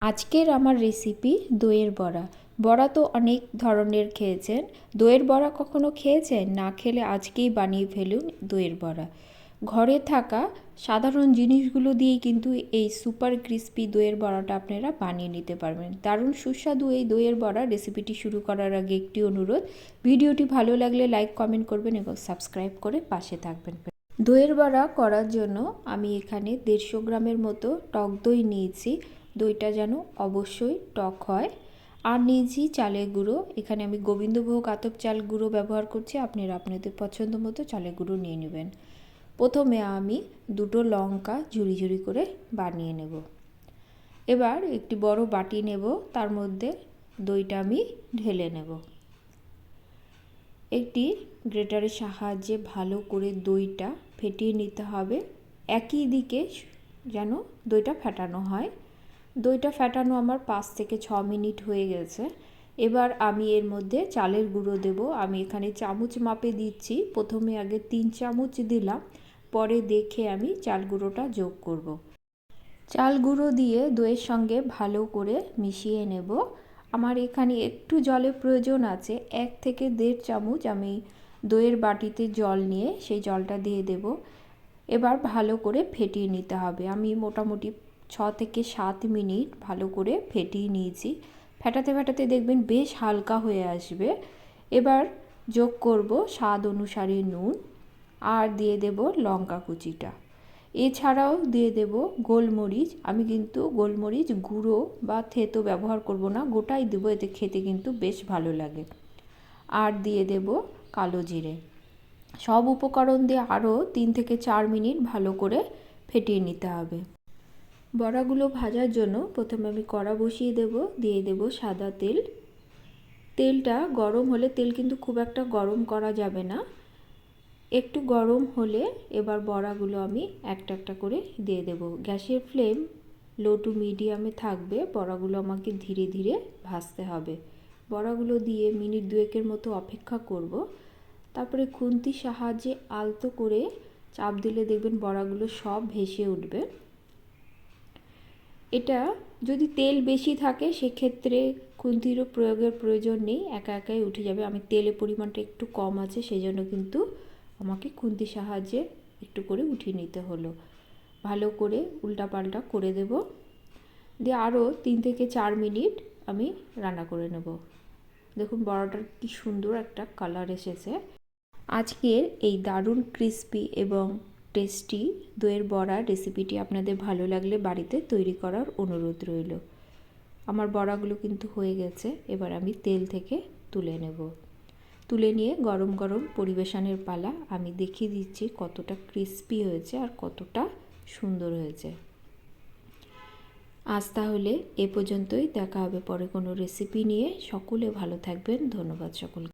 আজকের আমার রেসিপি দইয়ের বড়া। বড়া তো অনেক ধরনের খেয়েছেন, দইয়ের বড়া কখনো খেয়েছেন? না খেলে আজকেই বানিয়ে ফেলুন দইয়ের বড়া। ঘরে থাকা সাধারণ জিনিসগুলো দিয়েই কিন্তু এই সুপার ক্রিস্পি দইয়ের বড়াটা আপনারা বানিয়ে নিতে পারবেন। দারুণ সুস্বাদু এই দইয়ের বড়া। রেসিপিটি শুরু করার আগে একটি অনুরোধ, ভিডিওটি ভালো লাগলে লাইক কমেন্ট করবেন এবং সাবস্ক্রাইব করে পাশে থাকবেন। দইয়ের বড়া করার জন্য আমি এখানে 150 গ্রামের মতো টক দই নিয়েছি। দইটা যেন অবশ্যই টক হয়। আর নিয়েছি চালের গুঁড়ো। এখানে আমি গোবিন্দভোগ আতপ চাল গুঁড়ো ব্যবহার করছি, আপনারা আপনাদের পছন্দ মতো চালের গুঁড়ো নিয়ে নেবেন। প্রথমে আমি 2টো লঙ্কা ঝুরি ঝুরি করে বানিয়ে নেব। এবার একটি বড় বাটি নেব, তার মধ্যে দইটা আমি ঢেলে নেব। একটি গ্রেটারের সাহায্যে ভালো করে দইটা ফেটিয়ে নিতে হবে। একই দিকে যেন দইটা ফেটানো হয়। দইটা ফেটানো আমার 5 থেকে 6 মিনিট হয়ে গেছে। এবার আমি এর মধ্যে চালের গুঁড়ো দেব। আমি এখানে চামচ মাপে দিচ্ছি। প্রথমে আগে 3 চামচ দিলাম, পরে দেখে আমি চাল গুঁড়োটা যোগ করব। চাল গুঁড়ো দিয়ে দইয়ের সঙ্গে ভালো করে মিশিয়ে নেব। আমার এখানে একটু জলের প্রয়োজন আছে। 1 থেকে 1.5 চামচ আমি দইয়ের বাটিতে জল নিয়ে সেই জলটা দিয়ে দেব। এবার ভালো করে ফেটিয়ে নিতে হবে। আমি মোটামুটি 6 থেকে 7 মিনিট ভালো করে ফেটিয়ে নিয়েছি। ফেটাতে ফেটাতে দেখবেন বেশ হালকা হয়ে আসবে। এবার যোগ করব স্বাদ অনুসারে নুন, আর দিয়ে দেব লঙ্কা কুচিটা। এছাড়াও দিয়ে দেব গোলমরিচ। আমি কিন্তু গোলমরিচ গুঁড়ো বা থেতো ব্যবহার করব না, গোটাই দেবো, এতে খেতে কিন্তু বেশ ভালো লাগে। আর দিয়ে দেব কালো জিরে। সব উপকরণ দিয়ে আরও 3 থেকে 4 মিনিট ভালো করে ফেটিয়ে নিতে হবে। বড়াগুলো ভাজার জন্য প্রথমে আমি কড়া বসিয়ে দেব, দিয়ে দেব সাদা তেল। তেলটা গরম হলে, তেল কিন্তু খুব একটা গরম করা যাবে না, একটু গরম হলে এবার বড়াগুলো আমি একটা একটা করে দিয়ে দেব। গ্যাসের ফ্লেম লো টু মিডিয়ামে থাকবে। বড়াগুলো আমাকে ধীরে ধীরে ভাজতে হবে। বড়াগুলো দিয়ে মিনিট 2 মতো অপেক্ষা করব। তারপরে খুন্তির সাহায্যে আলতো করে চাপ দিলে দেখবেন বড়াগুলো সব ভেসে উঠবে। এটা যদি তেল বেশি থাকে সেক্ষেত্রে খুন্তিরও প্রয়োগের প্রয়োজন নেই, একা একাই উঠে যাবে। আমি তেলের পরিমাণটা একটু কম আছে, সেই জন্য কিন্তু আমাকে খুন্তির সাহায্যে একটু করে উঠিয়ে নিতে হলো। ভালো করে উল্টাপাল্টা করে দেব, দিয়ে আরও 3 থেকে 4 মিনিট আমি রান্না করে নেব। দেখুন বড়াটার কি সুন্দর একটা কালার এসেছে। আজকের এই দারুণ ক্রিস্পি এবং টেস্টি দইয়ের বড়ার রেসিপিটি আপনাদের ভালো লাগলে বাড়িতে তৈরি করার অনুরোধ রইল। আমার বড়াগুলো কিন্তু হয়ে গেছে। এবার আমি তেল থেকে তুলে নেব। তুলে নিয়ে গরম গরম পরিবেশনের পালা। আমি দেখিয়ে দিচ্ছি কতটা ক্রিস্পি হয়েছে আর কতটা সুন্দর হয়েছে। আজ তাহলে এ পর্যন্তই, দেখা হবে পরে কোনো রেসিপি নিয়ে। সকলে ভালো থাকবেন। ধন্যবাদ সকলকে।